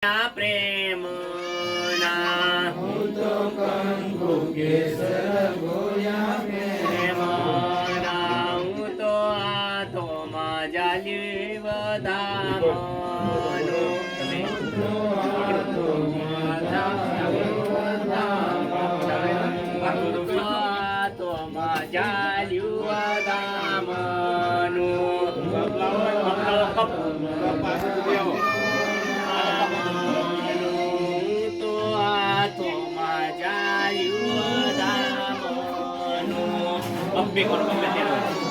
પ્રેમ ના હું તો કંકુ કેસર ગોયા પ્રેમ ના હું તો આતોમાં જાલી વધામનું આતોમાં જાલ્યું વધામનું Be con un medio.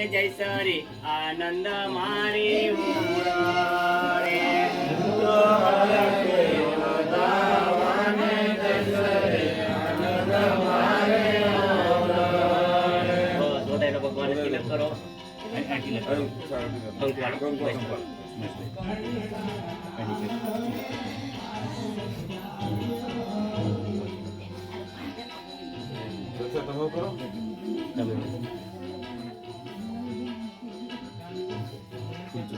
જયસરી આનંદ મારી ઉમરે ભગવાન તિલક કરો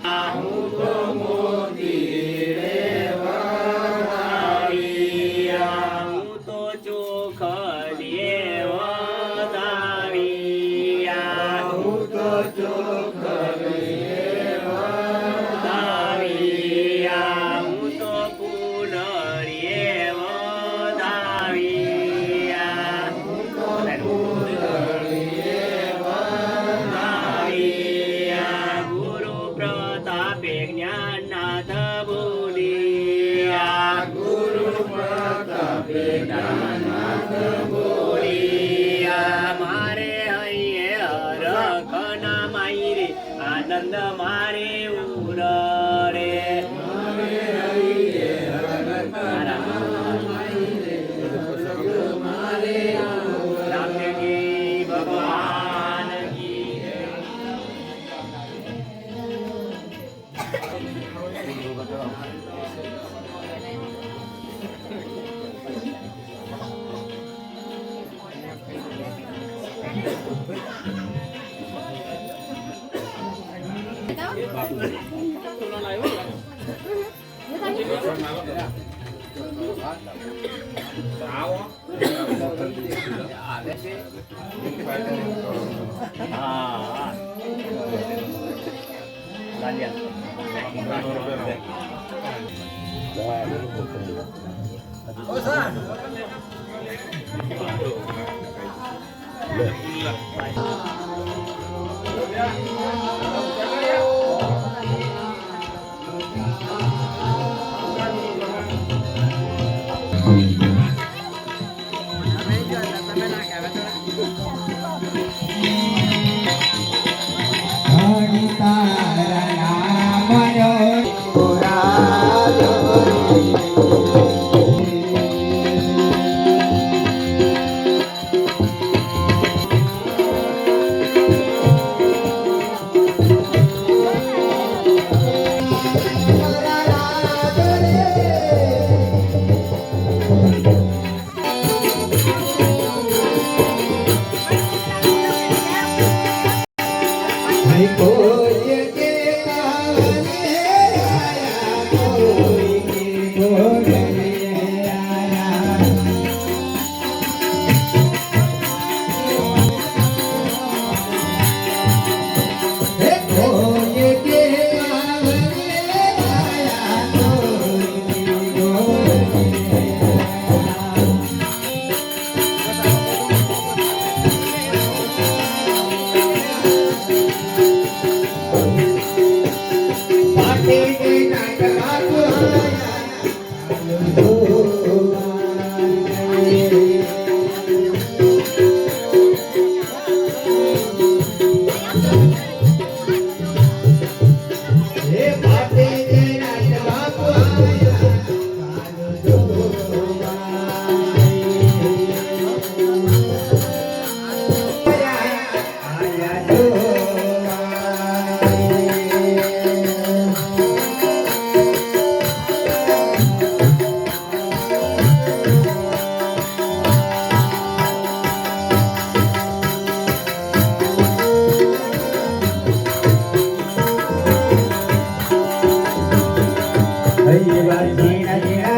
હું તો મોતી રે વાળિયા હું તો ચોખલીએ વધાવિયા હું તો ચોખલીએ વધાવિયા હું તો ફૂલરીએ વધાવિયા હું તો ફૂલરીએ વધાવિયા ગુરુ પ્રતાપે જ્ઞાનનાથ બોલિયા ગુરુ પ્રતાપે જ્ઞાનનાથ બોલિયા મારે હૈયે હરખના માઈ રે આનંદ મારે ઉરે મારે હૈયે હરખના માઈ રે મારે રામજી ભગવાન કી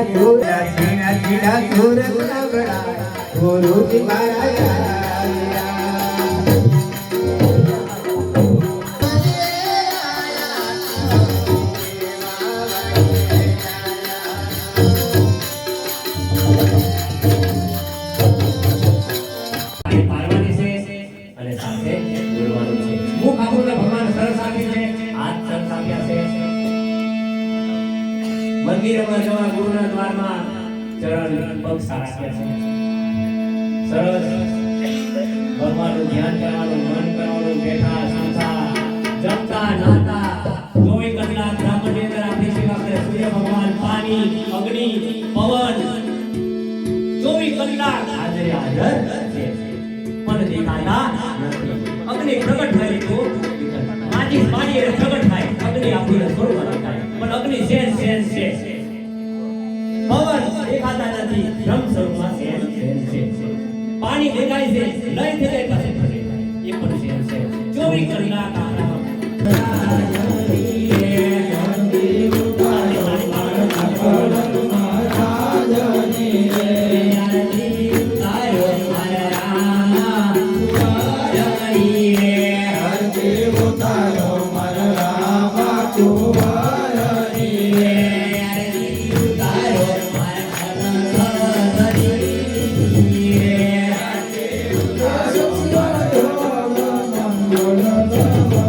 ઝીણા ઝીણા ઝીણા સુર નવડા ગુરુજી મારા પાડવાની છે અને સાથે બોલવાનું છે. મુખ આપણને ભગવાન સરસ આપી છે, હાથ સરસ આપ્યા છે. મંદિરમાં જવા ગુરુના દ્વારમાં ચરણ પગ સારા છે. સરસ ભગવાનનું ધ્યાન કરવાનું, મન કરવાનું, બેઠા સંસા જમતા નાતા 24 કલાક બ્રાહ્મણની અંદર આપણી સેવા કરે. સૂર્ય ભગવાન, પાણી, અગ્નિ, પવન 24 કલાક હાજરે હાજર છે પણ દેખાતા નથી. અગ્નિ પ્રગટ થાય તો માજી પાણી પ્રગટ થાય, અગ્નિ આપણને સ્વરૂપ દેખાય પણ અગ્નિ સેન સેન છે. પવન દેખાતા નથી, બ્રહ્મ સ્વરૂપમાં સેન સેન છે. પાણી દેખાય છે, લય થઈ જાય પછી ફરે એ પણ સેન છે. 24 કલાક Thank you.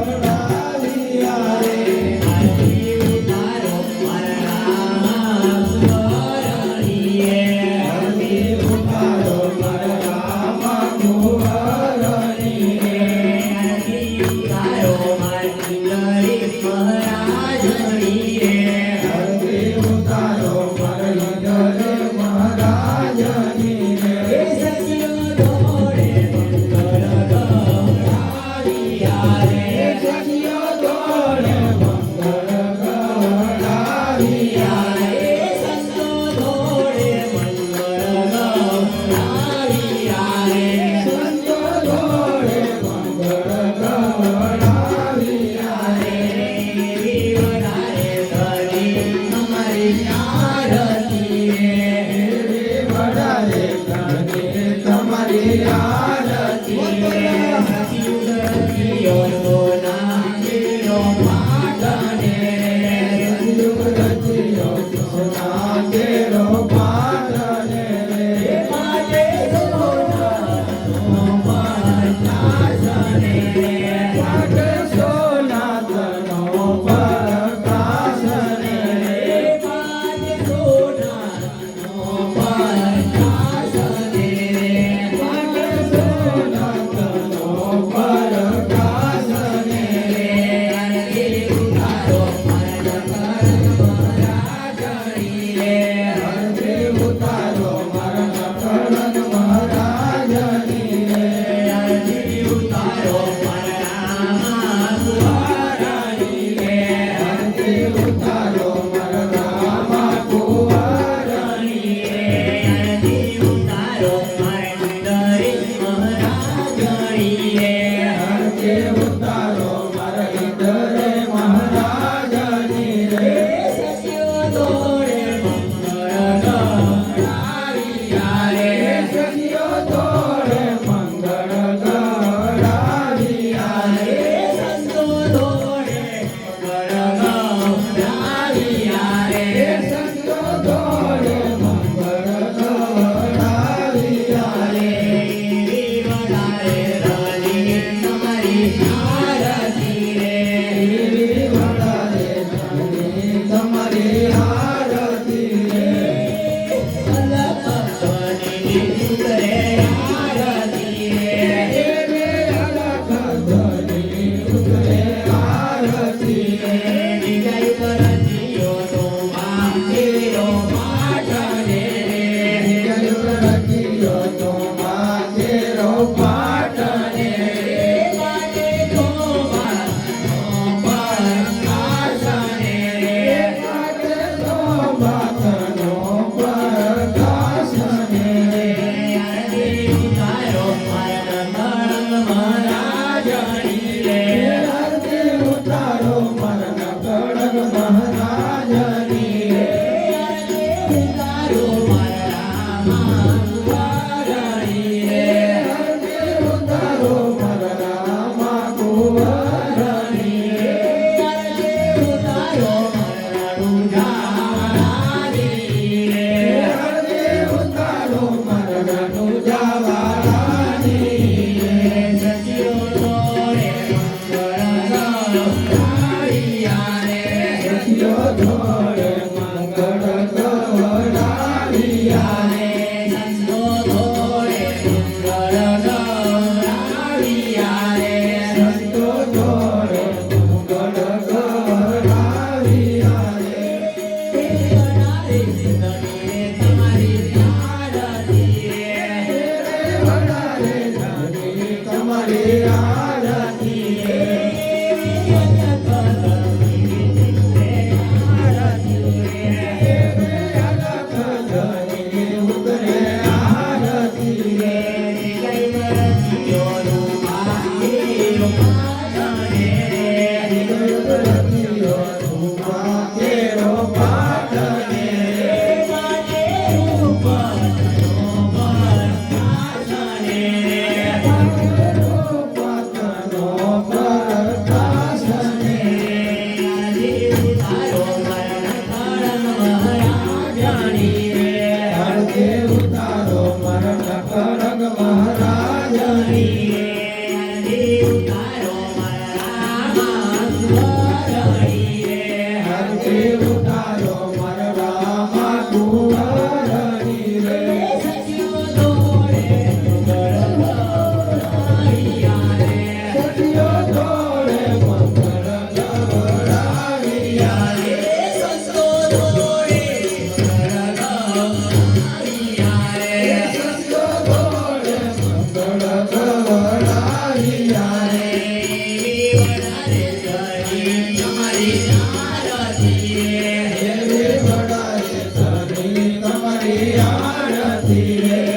તમારી આરતી રે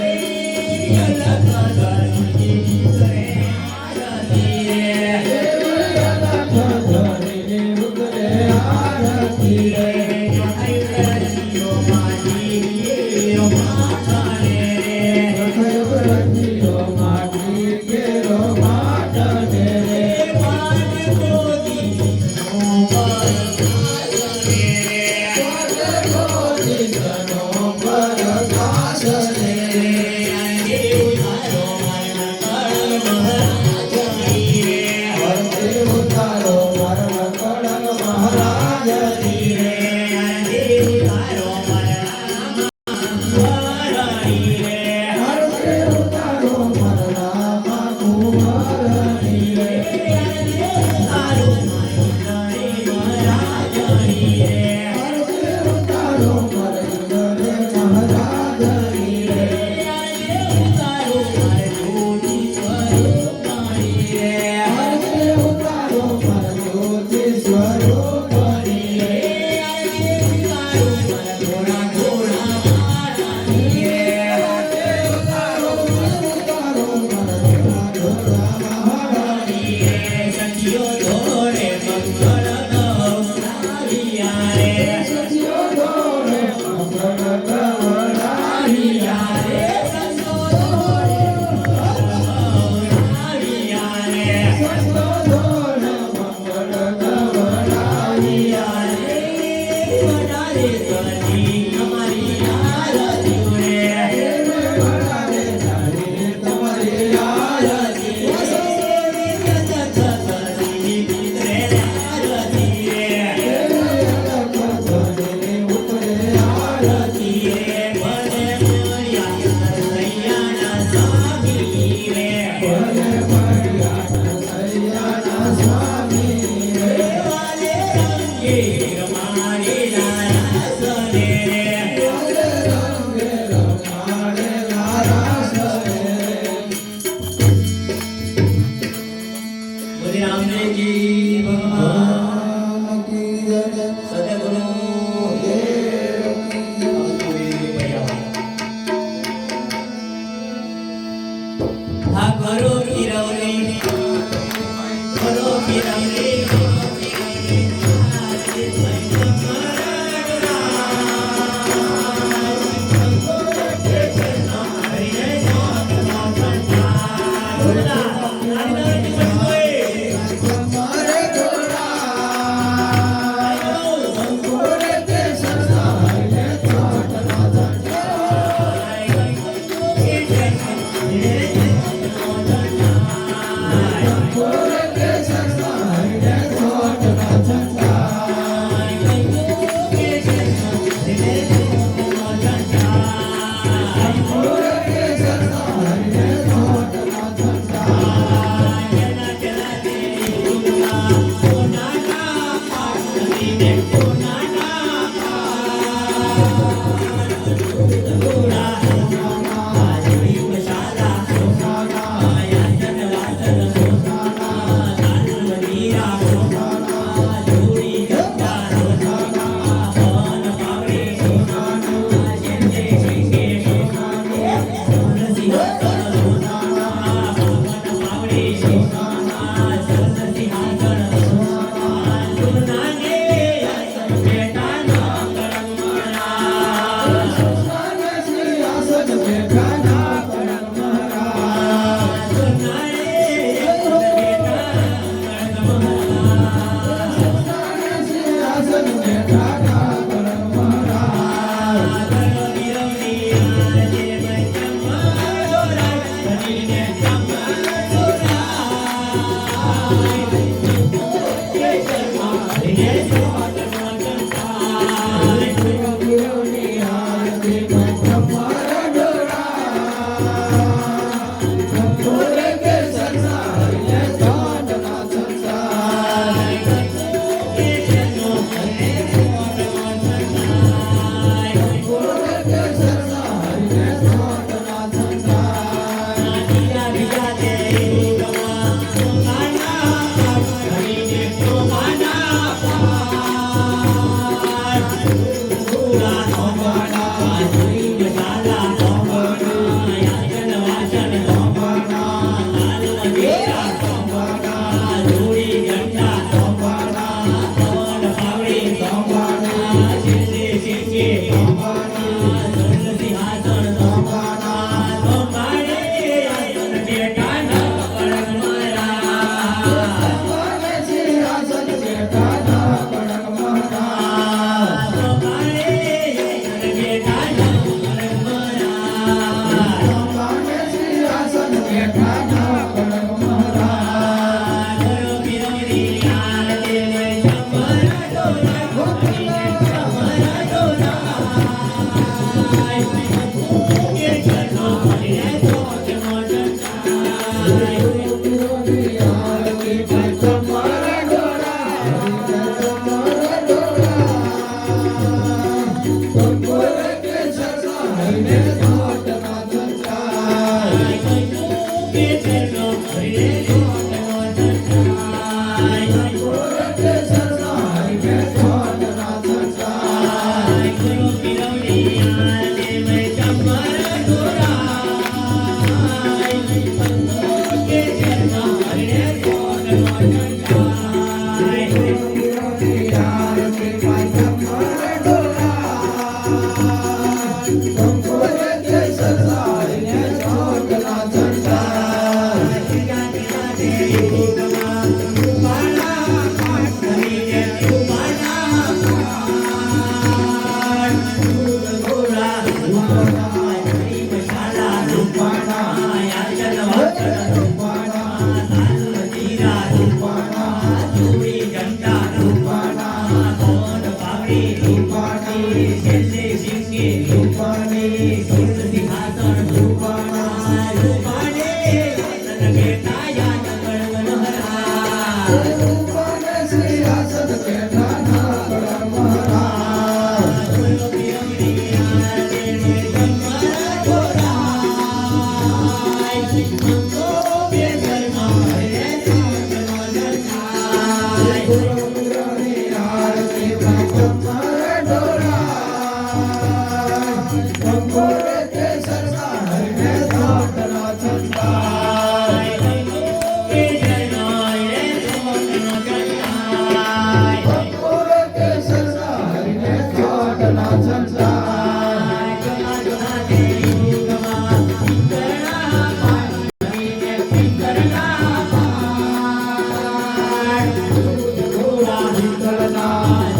હરિને જોટનો સંસાર કે ચરણો હરિને જોટનો સંસાર ગોરખ શર્મા હરિને જોટનો સંસાર ગુરુ પીરવડિયા દેવ ચમર દોરાય કે ચરણો હરિને જોટનો સંસાર આરતી પાછા મારે ડોલા ગોરખ શર્મા હરિને જોટનો સંસાર સિંહાસન બેઠા ના મહારાજ ગુરુની આરતી પાછા મારે ડોલા ગોરખ શર્મા હરિને જોટનો સંસાર ગોરખ શર્મા હરિને જોટનો સંસાર સિંહાસન બેઠા ના મહારાજ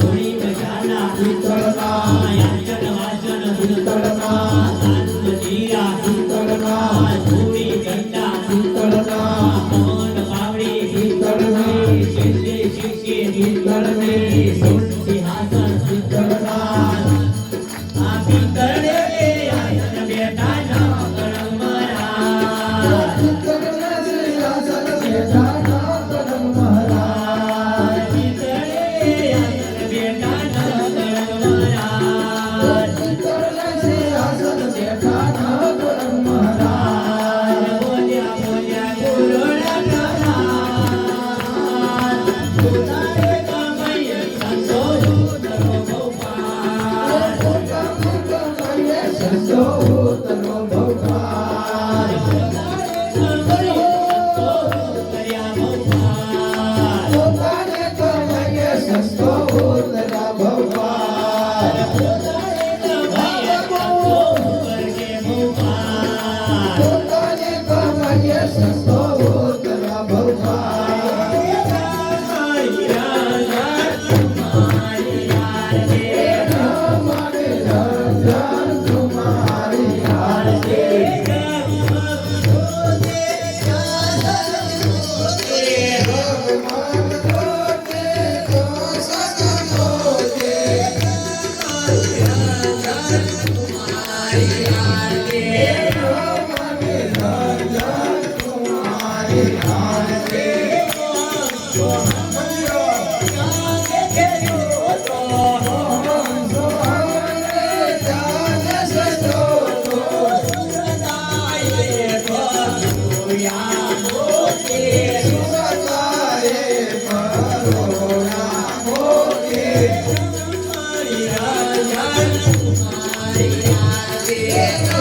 સિંહાસન બેઠા ના મહારાજ સંતો ઉતરો ભગવાન પોતાને કમાઈએ સંતો ઉતરા ભગવાન પોતાને કમાઈએ સંતો ઉતરા ભગવાન મારે રંજન તમારી આરતી Yeah.